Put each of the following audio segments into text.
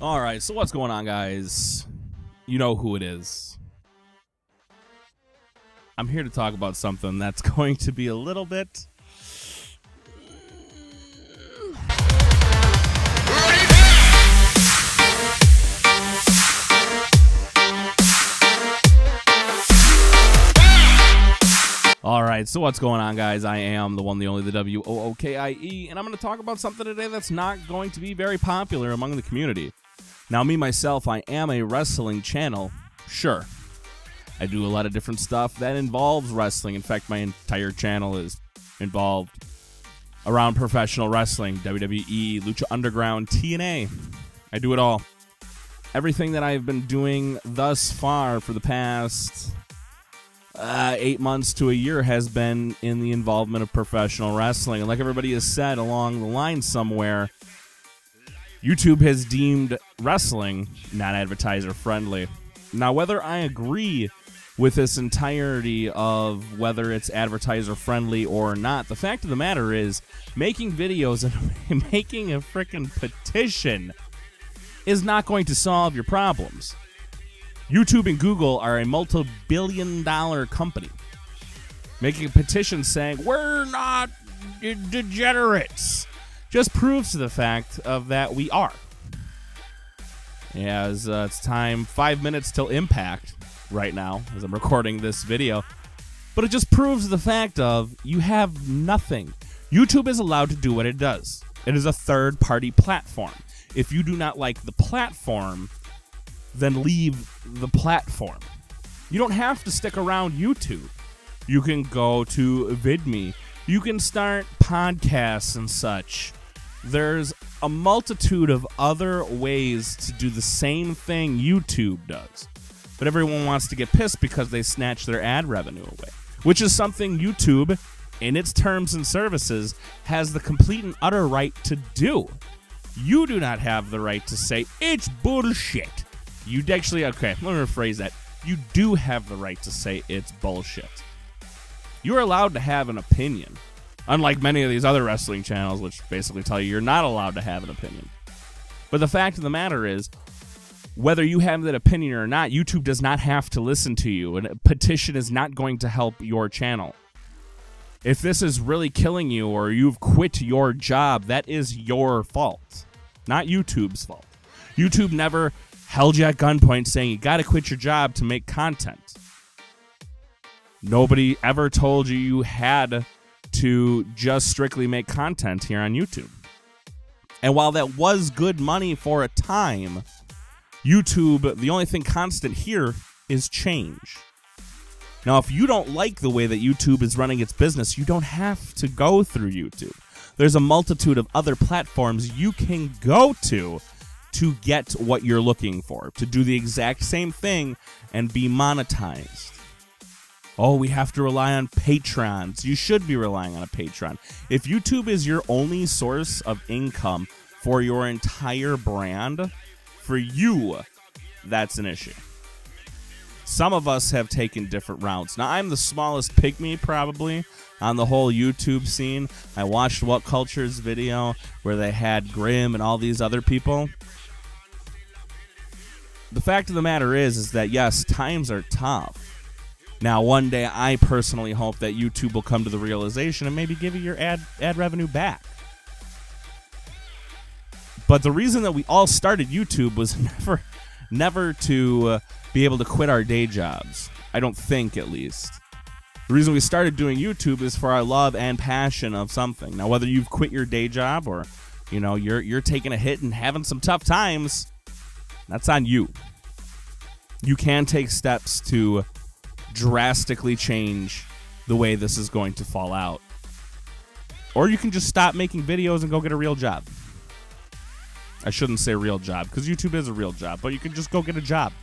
All right, so what's going on, guys? You know who it is. I'm here to talk about something that's going to be a little bit... All right, so what's going on, guys? I am the one, the only, the WOOKIE, and I'm going to talk about something today that's not going to be very popular among the community. Now, me, myself, I am a wrestling channel. Sure. I do a lot of different stuff that involves wrestling. In fact, my entire channel is involved around professional wrestling, WWE, Lucha Underground, TNA. I do it all. Everything that I've been doing thus far for the past 8 months to a year has been in the involvement of professional wrestling. And like everybody has said along the line somewhere, YouTube has deemed wrestling not advertiser friendly. Now, whether I agree with this entirety of whether it's advertiser friendly or not, the fact of the matter is making videos and making a freaking petition is not going to solve your problems. YouTube and Google are a multi-billion-dollar company. Making a petition saying, we're not degenerates, just proves to the fact of that we are. As it's time, 5 minutes till Impact right now, as I'm recording this video. But it just proves the fact of you have nothing. YouTube is allowed to do what it does. It is a third-party platform. If you do not like the platform, then leave the platform. You don't have to stick around YouTube. You can go to VidMe. You can start podcasts and such. There's a multitude of other ways to do the same thing YouTube does. But everyone wants to get pissed because they snatch their ad revenue away, which is something YouTube, in its terms and services, has the complete and utter right to do. You do not have the right to say, it's bullshit. You actually, okay, let me rephrase that. You do have the right to say it's bullshit. You're allowed to have an opinion. Unlike many of these other wrestling channels, which basically tell you you're not allowed to have an opinion. But the fact of the matter is, whether you have that opinion or not, YouTube does not have to listen to you, and a petition is not going to help your channel. If this is really killing you or you've quit your job, that is your fault, not YouTube's fault. YouTube never held you at gunpoint saying you got to quit your job to make content. Nobody ever told you you had to just strictly make content here on YouTube. And while that was good money for a time, YouTube, the only thing constant here is change. Now, if you don't like the way that YouTube is running its business, you don't have to go through YouTube. There's a multitude of other platforms you can go to get what you're looking for, to do the exact same thing and be monetized. Oh, we have to rely on patrons. You should be relying on a patron. If YouTube is your only source of income for your entire brand, for you, that's an issue. Some of us have taken different routes. Now, I'm the smallest pygmy, probably, on the whole YouTube scene. I watched What Culture's video where they had Grimm and all these other people. The fact of the matter is that, yes, times are tough. Now, one day, I personally hope that YouTube will come to the realization and maybe give you your ad revenue back. But the reason that we all started YouTube was never to be able to quit our day jobs. I don't think, at least. The reason we started doing YouTube is for our love and passion of something. Now, whether you've quit your day job or, you know, you're taking a hit and having some tough times, that's on you. You can take steps to drastically change the way this is going to fall out. Or you can just stop making videos and go get a real job. I shouldn't say real job, because YouTube is a real job, but you can just go get a job.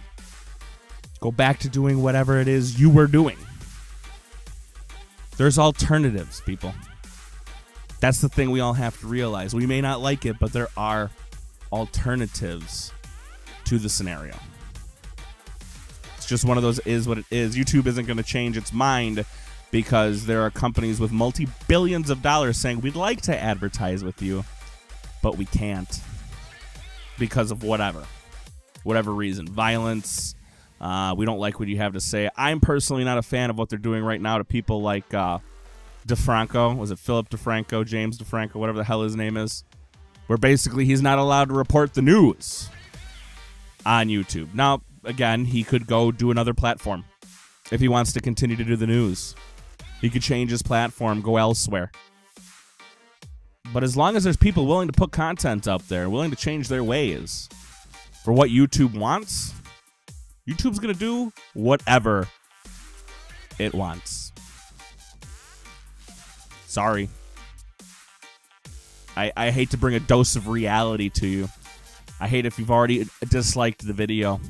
Go back to doing whatever it is you were doing. There's alternatives, people. That's the thing we all have to realize. We may not like it, but there are alternatives to the scenario. It's just one of those is what it is. YouTube isn't going to change its mind because there are companies with multi-billions of dollars saying, we'd like to advertise with you, but we can't. because of whatever reason, violence. We don't like what you have to say. I'm personally not a fan of what they're doing right now to people like DeFranco. Was it Philip DeFranco, James DeFranco, whatever the hell his name is? Where basically he's not allowed to report the news on YouTube. Now, again, he could go do another platform if he wants to continue to do the news. He could change his platform, go elsewhere. But as long as there's people willing to put content up there, willing to change their ways for what YouTube wants, YouTube's going to do whatever it wants. Sorry. I hate to bring a dose of reality to you. I hate if you've already disliked the video.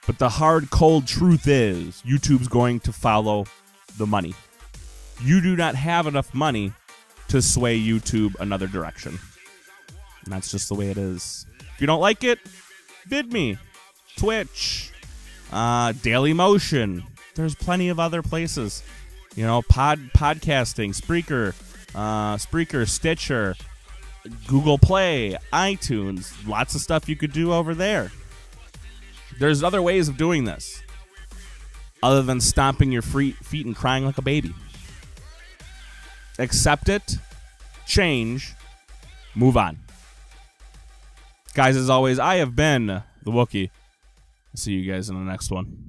But the hard, cold truth is YouTube's going to follow the money. You do not have enough money to sway YouTube another direction. And that's just the way it is. If you don't like it, VidMe, Twitch, Dailymotion. There's plenty of other places. You know, podcasting, Spreaker, Stitcher, Google Play, iTunes. Lots of stuff you could do over there. There's other ways of doing this other than stomping your feet and crying like a baby. Accept it, change, move on. Guys, as always, I have been the Wookie. See you guys in the next one.